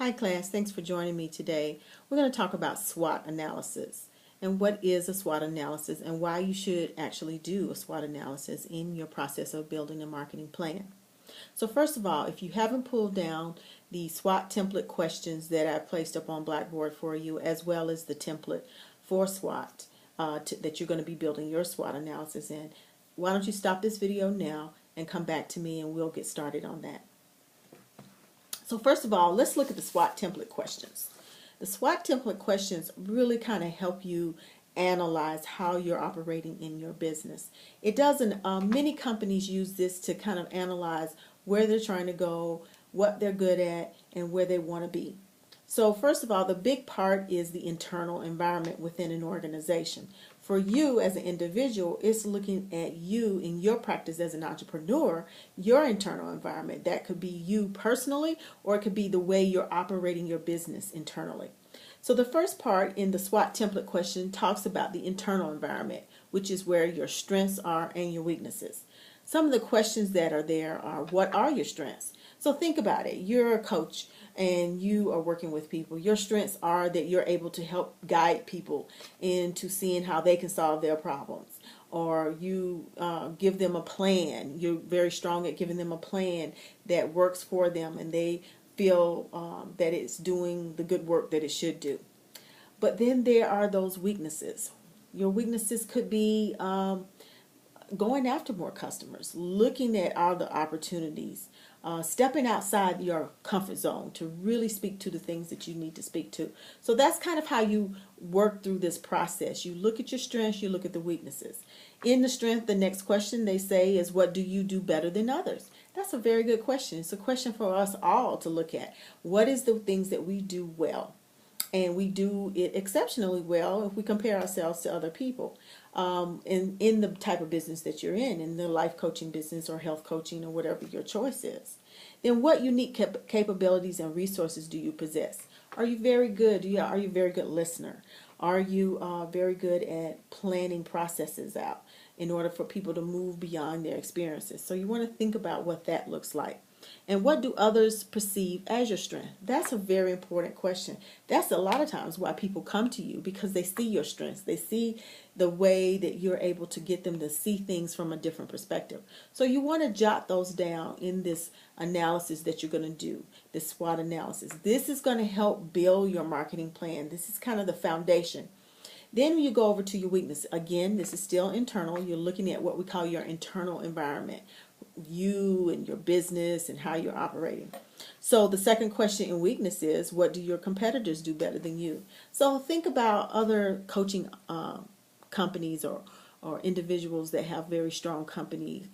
Hi class, thanks for joining me today. We're going to talk about SWOT analysis and what is a SWOT analysis and why you should actually do a SWOT analysis in your process of building a marketing plan. So first of all, if you haven't pulled down the SWOT template questions that I placed up on Blackboard for you, as well as the template for SWOT that you're going to be building your SWOT analysis in, why don't you stop this video now and come back to me and we'll get started on that. So first of all, let's look at the SWOT template questions. The SWOT template questions really kind of help you analyze how you're operating in your business. It doesn't, many companies use this to kind of analyze where they're trying to go, what they're good at, and where they want to be. So first of all, the big part is the internal environment within an organization. For you as an individual, it's looking at you in your practice as an entrepreneur, your internal environment. That could be you personally, or it could be the way you're operating your business internally. So the first part in the SWOT template question talks about the internal environment, which is where your strengths are and your weaknesses. Some of the questions that are there are, what are your strengths? So think about it. You're a coach and you are working with people. Your strengths are that you're able to help guide people into seeing how they can solve their problems. Or you give them a plan. You're very strong at giving them a plan that works for them and they feel that it's doing the good work that it should do. But then there are those weaknesses. Your weaknesses could be going after more customers, looking at all the opportunities, stepping outside your comfort zone to really speak to the things that you need to speak to. So that's kind of how you work through this process. You look at your strengths, you look at the weaknesses. In the strength, the next question they say is, what do you do better than others? That's a very good question. It's a question for us all to look at. What is the things that we do well? And we do it exceptionally well if we compare ourselves to other people in the type of business that you're in the life coaching business or health coaching or whatever your choice is. Then what unique capabilities and resources do you possess? Are you very good? Are you a very good listener? Are you very good at planning processes out in order for people to move beyond their experiences? So you want to think about what that looks like. And what do others perceive as your strength? That's a very important question. That's a lot of times why people come to you, because they see your strengths. They see the way that you're able to get them to see things from a different perspective. So you want to jot those down in this analysis that you're going to do, this SWOT analysis. This is going to help build your marketing plan. This is kind of the foundation. Then you go over to your weakness. Again, this is still internal. You're looking at what we call your internal environment, you and your business and how you're operating. So the second question in weakness is, what do your competitors do better than you? So think about other coaching companies or individuals that have very strong companies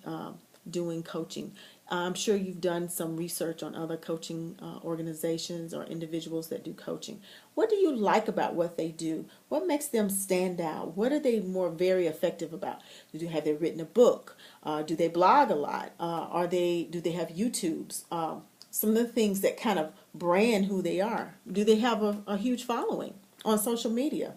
doing coaching. I'm sure you've done some research on other coaching organizations or individuals that do coaching. What do you like about what they do? What makes them stand out? What are they very effective about? Have they written a book? Do they blog a lot? Do they have YouTubes? Some of the things that kind of brand who they are. Do they have a huge following on social media?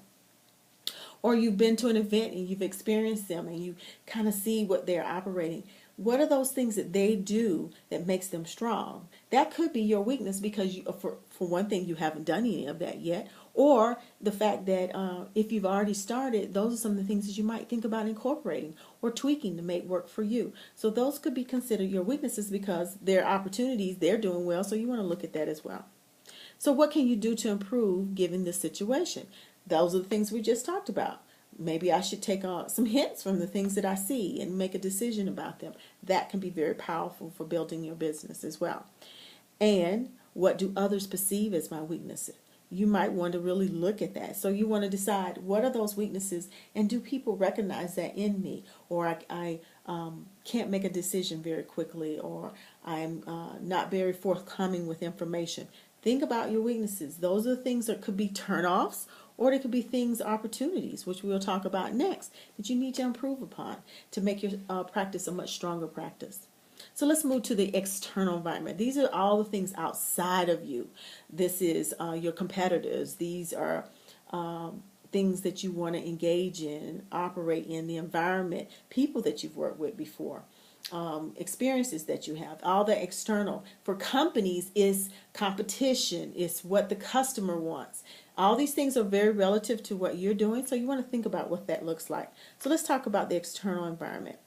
Or you've been to an event and you've experienced them and you kind of see what they're operating. What are those things that they do that makes them strong? That could be your weakness because, for one thing, you haven't done any of that yet. Or the fact that if you've already started, those are some of the things that you might think about incorporating or tweaking to make work for you. So those could be considered your weaknesses because they're opportunities, they're doing well, so you want to look at that as well. So what can you do to improve given this situation? Those are the things we just talked about. Maybe I should take some hints from the things that I see and make a decision about them. That can be very powerful for building your business as well. And what do others perceive as my weaknesses? You might want to really look at that. So you want to decide, what are those weaknesses and do people recognize that in me? Or I can't make a decision very quickly, or I'm not very forthcoming with information. Think about your weaknesses. Those are things that could be turn-offs, or they could be things, opportunities, which we'll talk about next, that you need to improve upon to make your practice a much stronger practice. So let's move to the external environment. These are all the things outside of you. This is your competitors. These are things that you want to engage in and operate in, the environment, people that you've worked with before. experiences that you have. All the external. For companies, is competition. It's what the customer wants. All these things are very relative to what you're doing, so you want to think about what that looks like. So let's talk about the external environment.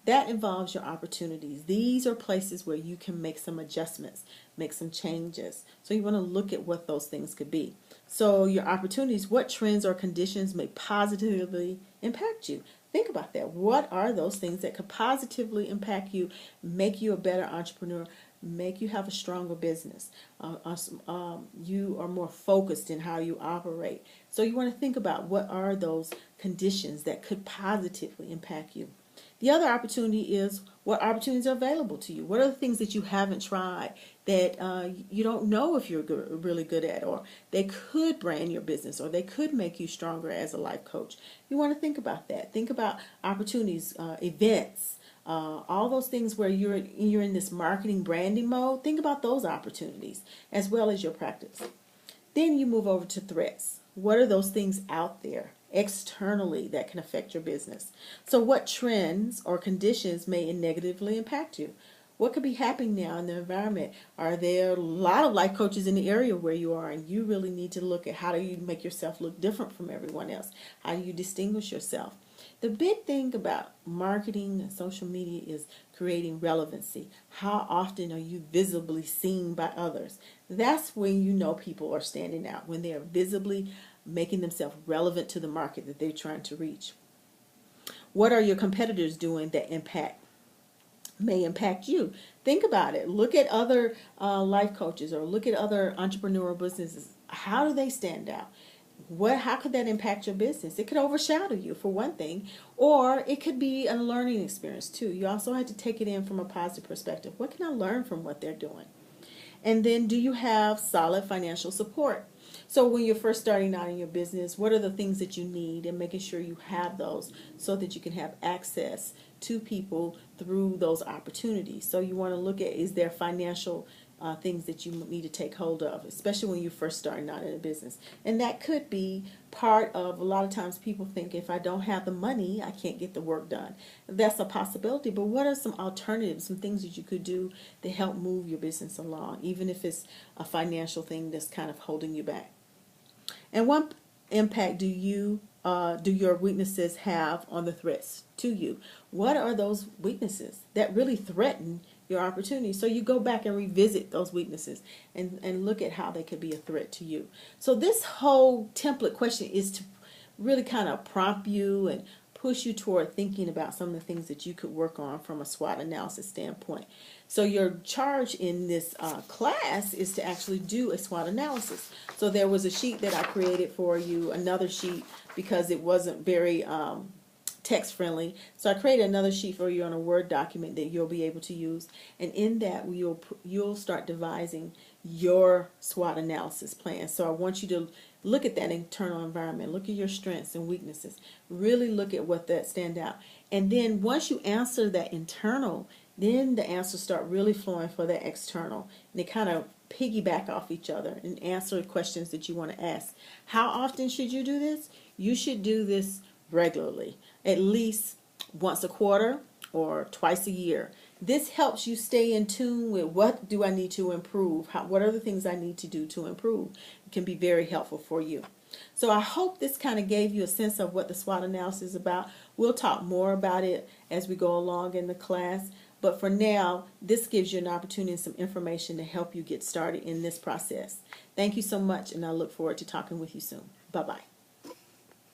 That involves your opportunities. These are places where you can make some adjustments, make some changes. So you want to look at what those things could be. So your opportunities, what trends or conditions may positively impact you? Think about that. What are those things that could positively impact you, make you a better entrepreneur, make you have a stronger business? You are more focused in how you operate. So you want to think about what are those conditions that could positively impact you. The other opportunity is what opportunities are available to you. What are the things that you haven't tried that you don't know if you're really good at, or they could brand your business, or they could make you stronger as a life coach. You want to think about that. Think about opportunities, events, all those things where you're in this marketing branding mode. Think about those opportunities as well as your practice. Then you move over to threats. What are those things out there externally that can affect your business? So what trends or conditions may negatively impact you? What could be happening now in the environment? Are there a lot of life coaches in the area where you are, and you really need to look at how do you make yourself look different from everyone else? How do you distinguish yourself? The big thing about marketing and social media is creating relevancy. How often are you visibly seen by others? That's when you know people are standing out, when they are visibly making themselves relevant to the market that they're trying to reach. What are your competitors doing that may impact you? Think about it. Look at other life coaches, or look at other entrepreneurial businesses. How do they stand out? How could that impact your business? It could overshadow you, for one thing, or it could be a learning experience too. You also have to take it in from a positive perspective. What can I learn from what they're doing? And then, do you have solid financial support? So when you're first starting out in your business, what are the things that you need, and making sure you have those so that you can have access to people through those opportunities. So you want to look at, is there financial things that you need to take hold of, especially when you're first starting out in a business. And that could be part of, a lot of times people think, if I don't have the money, I can't get the work done. That's a possibility, but what are some alternatives, some things that you could do to help move your business along, even if it's a financial thing that's kind of holding you back? And what impact do your weaknesses have on the threats to you? What are those weaknesses that really threaten your opportunity? So you go back and revisit those weaknesses and look at how they could be a threat to you. So this whole template question is to really kind of prompt you and push you toward thinking about some of the things that you could work on from a SWOT analysis standpoint. So your charge in this class is to actually do a SWOT analysis. So there was a sheet that I created for you, another sheet, because it wasn't very text friendly. So I created another sheet for you on a Word document that you'll be able to use. And in that, you'll start devising your SWOT analysis plan. So I want you to look at that internal environment, look at your strengths and weaknesses, really look at what that stand out. And then once you answer that internal, then the answers start really flowing for the external. And they kind of piggyback off each other and answer questions that you want to ask. How often should you do this? You should do this regularly, at least once a quarter or twice a year. This helps you stay in tune with, what do I need to improve? What are the things I need to do to improve? It can be very helpful for you. So I hope this kind of gave you a sense of what the SWOT analysis is about. We'll talk more about it as we go along in the class. But for now, this gives you an opportunity and some information to help you get started in this process. Thank you so much, and I look forward to talking with you soon. Bye-bye.